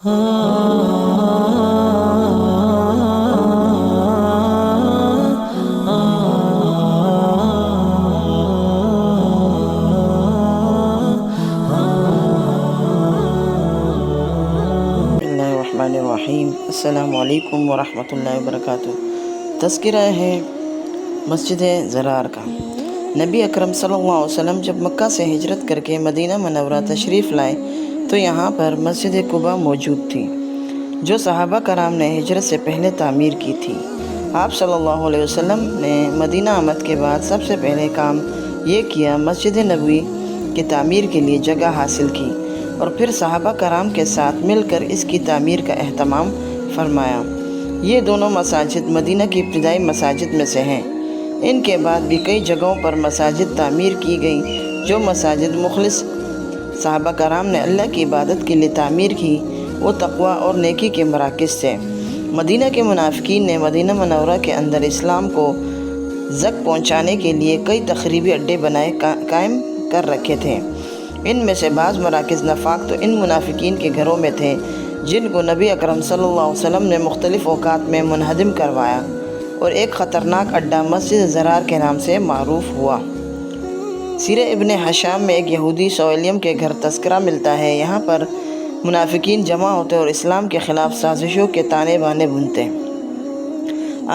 الرحیم السلام علیکم ورحمۃ اللہ وبرکاتہ۔ تذکرہ ہے مسجد زرار کا۔ نبی اکرم صلی اللہ علیہ وسلم جب مکہ سے ہجرت کر کے مدینہ منورہ تشریف لائے تو یہاں پر مسجد قباء موجود تھی، جو صحابہ کرام نے ہجرت سے پہلے تعمیر کی تھی۔ آپ صلی اللہ علیہ وسلم نے مدینہ آمد کے بعد سب سے پہلے کام یہ کیا، مسجد نبوی کی تعمیر کے لیے جگہ حاصل کی اور پھر صحابہ کرام کے ساتھ مل کر اس کی تعمیر کا اہتمام فرمایا۔ یہ دونوں مساجد مدینہ کی ابتدائی مساجد میں سے ہیں۔ ان کے بعد بھی کئی جگہوں پر مساجد تعمیر کی گئی، جو مساجد مخلص صحابہ کرام نے اللہ کی عبادت کے لیے تعمیر کی، وہ تقوی اور نیکی کے مراکز تھے۔ مدینہ کے منافقین نے مدینہ منورہ کے اندر اسلام کو زک پہنچانے کے لیے کئی تخریبی اڈے بنائے قائم کر رکھے تھے۔ ان میں سے بعض مراکز نفاق تو ان منافقین کے گھروں میں تھے، جن کو نبی اکرم صلی اللہ علیہ وسلم نے مختلف اوقات میں منہدم کروایا، اور ایک خطرناک اڈا مسجد زرار کے نام سے معروف ہوا۔ سیرہ ابن ہشام میں ایک یہودی سویلم کے گھر تذکرہ ملتا ہے۔ یہاں پر منافقین جمع ہوتے اور اسلام کے خلاف سازشوں کے تانے بانے بنتے۔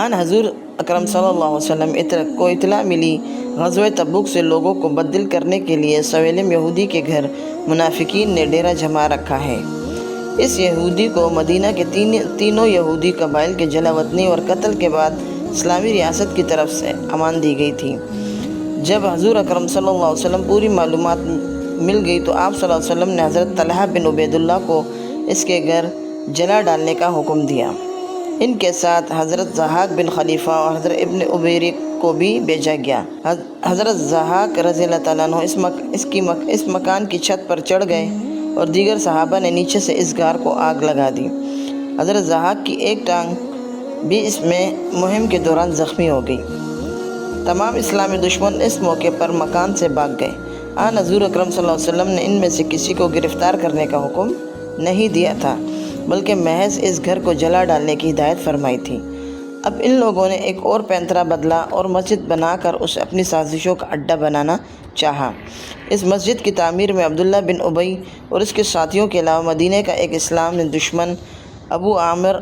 آن حضور اکرم صلی اللہ علیہ وسلم کو اطلاع ملی، غزوہ تبوک سے لوگوں کو بددل کرنے کے لیے سویلم یہودی کے گھر منافقین نے ڈیرہ جما رکھا ہے۔ اس یہودی کو مدینہ کے تینوں یہودی قبائل کے جلا وطنی اور قتل کے بعد اسلامی ریاست کی طرف سے امان دی گئی تھی۔ جب حضور اکرم صلی اللہ علیہ وسلم پوری معلومات مل گئی تو آپ صلی اللہ علیہ وسلم نے حضرت طلحہ بن عبید اللہ کو اس کے گھر جلا ڈالنے کا حکم دیا۔ ان کے ساتھ حضرت ضحاک بن خلیفہ اور حضرت ابن عبیرق کو بھی بھیجا گیا۔ حضرت ضحاک رضی اللہ تعالیٰ عنہ اس مکان کی چھت پر چڑھ گئے اور دیگر صحابہ نے نیچے سے اس غار کو آگ لگا دی۔ حضرت ضحاک کی ایک ٹانگ بھی اس میں مہم کے دوران زخمی ہو گئی۔ تمام اسلامی دشمن اس موقع پر مکان سے بھاگ گئے۔ آن حضور اکرم صلی اللہ علیہ وسلم نے ان میں سے کسی کو گرفتار کرنے کا حکم نہیں دیا تھا، بلکہ محض اس گھر کو جلا ڈالنے کی ہدایت فرمائی تھی۔ اب ان لوگوں نے ایک اور پینترا بدلا اور مسجد بنا کر اسے اپنی سازشوں کا اڈا بنانا چاہا۔ اس مسجد کی تعمیر میں عبداللہ بن ابی اور اس کے ساتھیوں کے علاوہ مدینہ کا ایک اسلام دشمن ابو عامر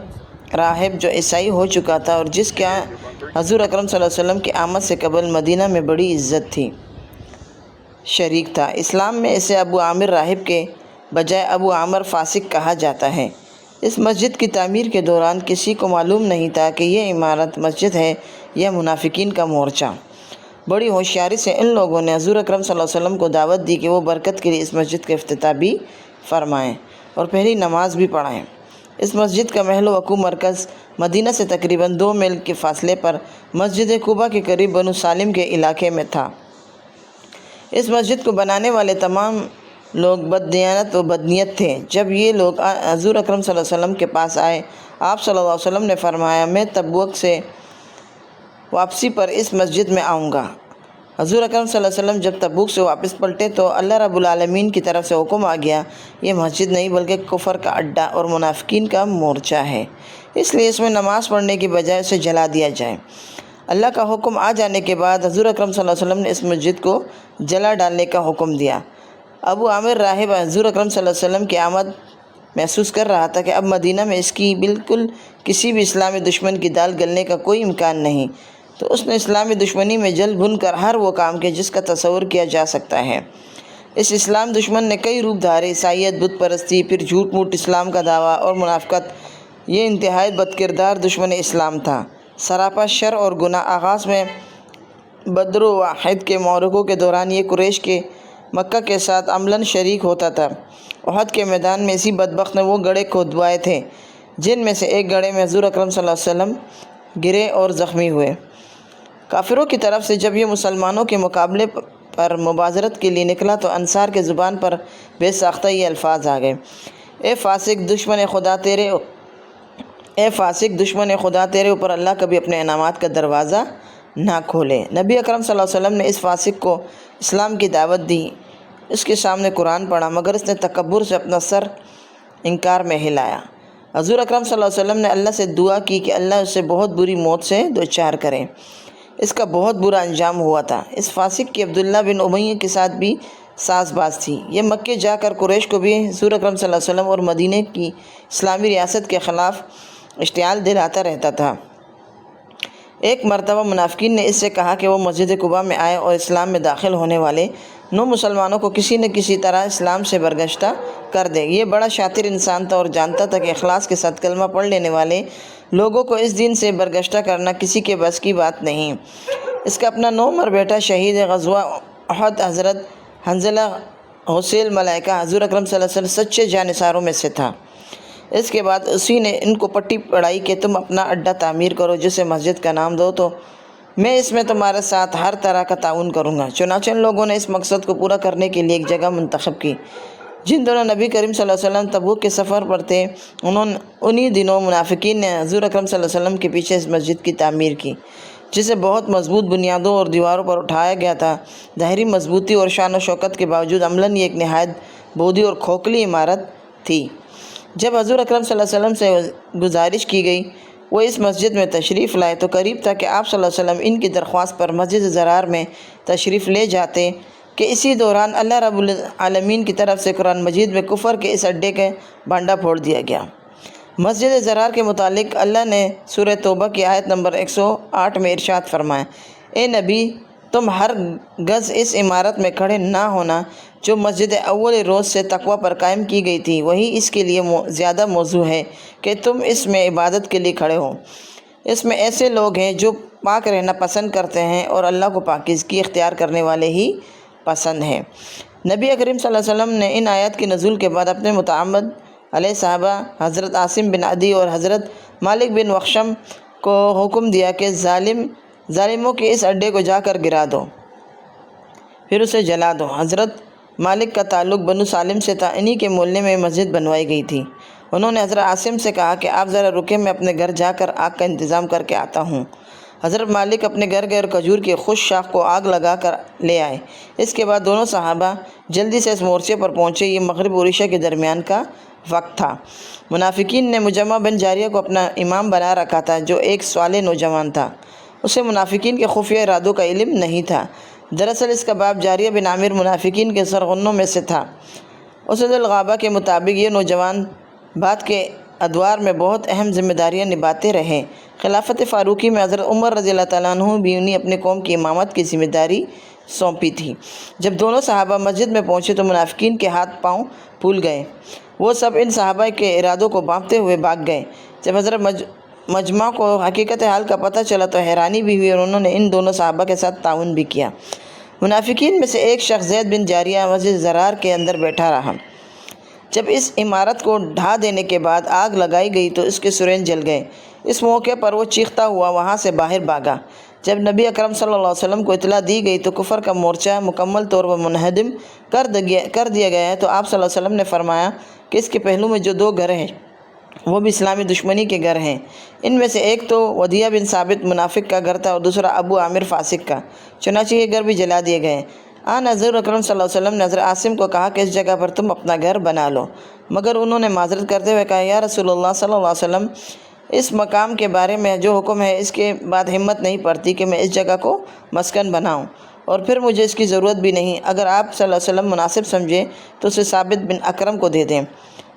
راہب، جو عیسائی ہو چکا تھا اور جس کا حضور اکرم صلی اللہ علیہ وسلم کی آمد سے قبل مدینہ میں بڑی عزت تھی، شریک تھا۔ اسلام میں اسے ابو عامر راہب کے بجائے ابو عامر فاسق کہا جاتا ہے۔ اس مسجد کی تعمیر کے دوران کسی کو معلوم نہیں تھا کہ یہ عمارت مسجد ہے یا منافقین کا مورچہ۔ بڑی ہوشیاری سے ان لوگوں نے حضور اکرم صلی اللہ علیہ وسلم کو دعوت دی کہ وہ برکت کے لیے اس مسجد کا افتتاح بھی فرمائیں اور پہلی نماز بھی پڑھائیں۔ اس مسجد کا محل وقوع مرکز مدینہ سے تقریباً 2 میل کے فاصلے پر مسجد قباء کے قریب بنو سالم کے علاقے میں تھا۔ اس مسجد کو بنانے والے تمام لوگ بددیانت و بدنیت تھے۔ جب یہ لوگ حضور اکرم صلی اللہ علیہ وسلم کے پاس آئے، آپ صلی اللہ علیہ وسلم نے فرمایا، میں تبوک سے واپسی پر اس مسجد میں آؤں گا۔ حضور اکرم صلی اللہ علیہ وسلم جب تبوک سے واپس پلٹے تو اللہ رب العالمین کی طرف سے حکم آ گیا، یہ مسجد نہیں بلکہ کفر کا اڈا اور منافقین کا مورچہ ہے، اس لیے اس میں نماز پڑھنے کی بجائے اسے جلا دیا جائے۔ اللہ کا حکم آ جانے کے بعد حضور اکرم صلی اللہ علیہ وسلم نے اس مسجد کو جلا ڈالنے کا حکم دیا۔ ابو عامر راہب حضور اکرم صلی اللہ علیہ وسلم کی آمد محسوس کر رہا تھا کہ اب مدینہ میں اس کی بالکل کسی بھی اسلامی دشمن کی دال گلنے کا کوئی امکان نہیں، تو اس نے اسلامی دشمنی میں جل بھن کر ہر وہ کام کیا جس کا تصور کیا جا سکتا ہے۔ اس اسلام دشمن نے کئی روپ دھارے، عیسائیت، بت پرستی، پھر جھوٹ موٹ اسلام کا دعویٰ اور منافقت۔ یہ انتہائی بد کردار دشمن اسلام تھا، سراپا شر اور گناہ۔ آغاز میں بدر و احد کے معرکوں کے دوران یہ قریش کے مکہ کے ساتھ عملاً شریک ہوتا تھا۔ احد کے میدان میں اسی بدبخت نے وہ گڑھے کھودوائے تھے، جن میں سے ایک گڑھے میں حضور اکرم صلی اللہ علیہ وسلم گرے اور زخمی ہوئے۔ کافروں کی طرف سے جب یہ مسلمانوں کے مقابلے پر مبارزت کے لیے نکلا تو انصار کے زبان پر بے ساختہ یہ الفاظ آ گئے، اے فاسق دشمن خدا تیرے اوپر اللہ کبھی اپنے انعامات کا دروازہ نہ کھولے۔ نبی اکرم صلی اللہ علیہ وسلم نے اس فاسق کو اسلام کی دعوت دی، اس کے سامنے قرآن پڑھا، مگر اس نے تکبر سے اپنا سر انکار میں ہلایا۔ حضور اکرم صلی اللہ علیہ وسلم نے اللہ سے دعا کی کہ اللہ اسے بہت بری موت سے دوچار کرے۔ اس کا بہت برا انجام ہوا تھا۔ اس فاسق کی عبداللہ بن امیہ کے ساتھ بھی ساز باز تھی۔ یہ مکے جا کر قریش کو بھی حضور اکرم صلی اللہ علیہ وسلم اور مدینہ کی اسلامی ریاست کے خلاف اشتعال دلاتا رہتا تھا۔ ایک مرتبہ منافقین نے اس سے کہا کہ وہ مسجد قباء میں آئے اور اسلام میں داخل ہونے والے 9 مسلمانوں کو کسی نہ کسی طرح اسلام سے برگشتہ کر دے۔ یہ بڑا شاطر انسان تھا اور جانتا تھا کہ اخلاص کے ساتھ کلمہ پڑھ لینے والے لوگوں کو اس دین سے برگشتہ کرنا کسی کے بس کی بات نہیں۔ اس کا اپنا 9 عمر بیٹا شہید غزوہ احد حضرت حنظلہ غسیل ملائکہ حضور اکرم صلی اللہ علیہ وسلم سچے جانثاروں میں سے تھا۔ اس کے بعد اسی نے ان کو پٹی پڑھائی کہ تم اپنا اڈا تعمیر کرو جسے مسجد کا نام دو تو میں اس میں تمہارے ساتھ ہر طرح کا تعاون کروں گا۔ چنانچہ ان لوگوں نے اس مقصد کو پورا کرنے کے لیے ایک جگہ منتخب کی۔ جن دنوں نبی کریم صلی اللہ علیہ وسلم تبوک کے سفر پر تھے انہی دنوں منافقین نے حضور اکرم صلی اللہ علیہ وسلم کے پیچھے اس مسجد کی تعمیر کی، جسے بہت مضبوط بنیادوں اور دیواروں پر اٹھایا گیا تھا۔ ظاہری مضبوطی اور شان و شوکت کے باوجود عملاً یہ ایک نہایت بودھی اور کھوکھلی عمارت تھی۔ جب حضور اکرم صلی اللہ علیہ وسلم سے گزارش کی گئی وہ اس مسجد میں تشریف لائے تو قریب تھا کہ آپ صلی اللہ علیہ وسلم ان کی درخواست پر مسجد ضرار میں تشریف لے جاتے کہ اسی دوران اللہ رب العالمین کی طرف سے قرآن مجید میں کفر کے اس اڈے کا بانڈا پھوڑ دیا گیا۔ مسجد ضرار کے متعلق اللہ نے سورہ توبہ کی آیت نمبر 108 میں ارشاد فرمایا، اے نبی تم ہر گز اس عمارت میں کھڑے نہ ہونا جو مسجد اول روز سے تقوی پر قائم کی گئی تھی، وہی اس کے لیے زیادہ موزوں ہے کہ تم اس میں عبادت کے لیے کھڑے ہو۔ اس میں ایسے لوگ ہیں جو پاک رہنا پسند کرتے ہیں اور اللہ کو پاکیزگی اختیار کرنے والے ہی پسند ہیں۔ نبی کریم صلی اللہ علیہ وسلم نے ان آیات کے نزول کے بعد اپنے متعمد علیہ صحابہ حضرت عاصم بن عدی اور حضرت مالک بن وخشم کو حکم دیا کہ ظالموں کے اس اڈے کو جا کر گرا دو، پھر اسے جلا دو۔ حضرت مالک کا تعلق بنو سالم سے تھا، انہی کے مولنے میں مسجد بنوائی گئی تھی۔ انہوں نے حضرت عاصم سے کہا کہ آپ ذرا رکیں، میں اپنے گھر جا کر آگ کا انتظام کر کے آتا ہوں۔ حضرت مالک اپنے گھر گئے اور کھجور کی خوش شاخ کو آگ لگا کر لے آئے۔ اس کے بعد دونوں صحابہ جلدی سے اس مورچے پر پہنچے۔ یہ مغرب اور عشاء کے درمیان کا وقت تھا۔ منافقین نے مجمع بن جاریہ کو اپنا امام بنا رکھا تھا، جو ایک صالح نوجوان تھا۔ اسے منافقین کے خفیہ ارادوں کا علم نہیں تھا۔ دراصل اس کا باپ جاریہ بن عامر منافقین کے سرغنوں میں سے تھا۔ اسد الغابہ کے مطابق یہ نوجوان بعد کے ادوار میں بہت اہم ذمہ داریاں نبھاتے رہے۔ خلافت فاروقی میں حضرت عمر رضی اللہ تعالیٰ عنہ بھی انہیں اپنے قوم کی امامت کی ذمہ داری سونپی تھی۔ جب دونوں صحابہ مسجد میں پہنچے تو منافقین کے ہاتھ پاؤں پھول گئے۔ وہ سب ان صحابہ کے ارادوں کو بانپتے ہوئے بھاگ گئے۔ جب حضرت مجمع کو حقیقت حال کا پتہ چلا تو حیرانی بھی ہوئی اور انہوں نے ان دونوں صحابہ کے ساتھ تعاون بھی کیا۔ منافقین میں سے ایک شخص زید بن جاریہ مسجد ضرار کے اندر بیٹھا رہا۔ جب اس عمارت کو ڈھا دینے کے بعد آگ لگائی گئی تو اس کے سرین جل گئے۔ اس موقع پر وہ چیختا ہوا وہاں سے باہر بھاگا۔ جب نبی اکرم صلی اللہ علیہ وسلم کو اطلاع دی گئی تو کفر کا مورچہ مکمل طور پر منہدم کر دیا گیا ہے تو آپ صلی اللہ علیہ وسلم نے فرمایا کہ اس کے پہلو میں جو 2 گھر ہیں وہ بھی اسلامی دشمنی کے گھر ہیں۔ ان میں سے ایک تو ودیع بن ثابت منافق کا گھر تھا اور دوسرا ابو عامر فاسق کا، چنانچہ یہ گھر بھی جلا دیے گئے۔ حضور اکرم صلی اللہ علیہ وسلم نے حضرت عاصم کو کہا کہ اس جگہ پر تم اپنا گھر بنا لو، مگر انہوں نے معذرت کرتے ہوئے کہا، یا رسول اللہ صلی اللہ علیہ وسلم، اس مقام کے بارے میں جو حکم ہے اس کے بعد ہمت نہیں پڑتی کہ میں اس جگہ کو مسکن بناؤں، اور پھر مجھے اس کی ضرورت بھی نہیں۔ اگر آپ صلی اللہ علیہ وسلم مناسب سمجھے تو اسے ثابت بن اکرم کو دے دیں،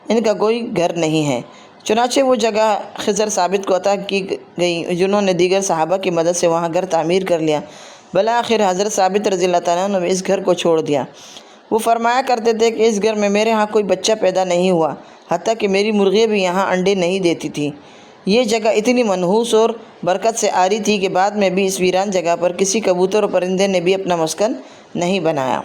ان کا کوئی گھر نہیں ہے۔ چنانچہ وہ جگہ خضر ثابت کو عطا کی گئی، جنہوں نے دیگر صحابہ کی مدد سے وہاں گھر تعمیر کر لیا۔ بالآخر حضرت ثابت رضی اللہ تعالیٰ عنہ نے اس گھر کو چھوڑ دیا۔ وہ فرمایا کرتے تھے کہ اس گھر میں میرے ہاں کوئی بچہ پیدا نہیں ہوا، حتیٰ کہ میری مرغیاں بھی یہاں انڈے نہیں دیتی تھیں۔ یہ جگہ اتنی منحوس اور برکت سے آری تھی کہ بعد میں بھی اس ویران جگہ پر کسی کبوتر اور پرندے نے بھی اپنا مسکن نہیں بنایا۔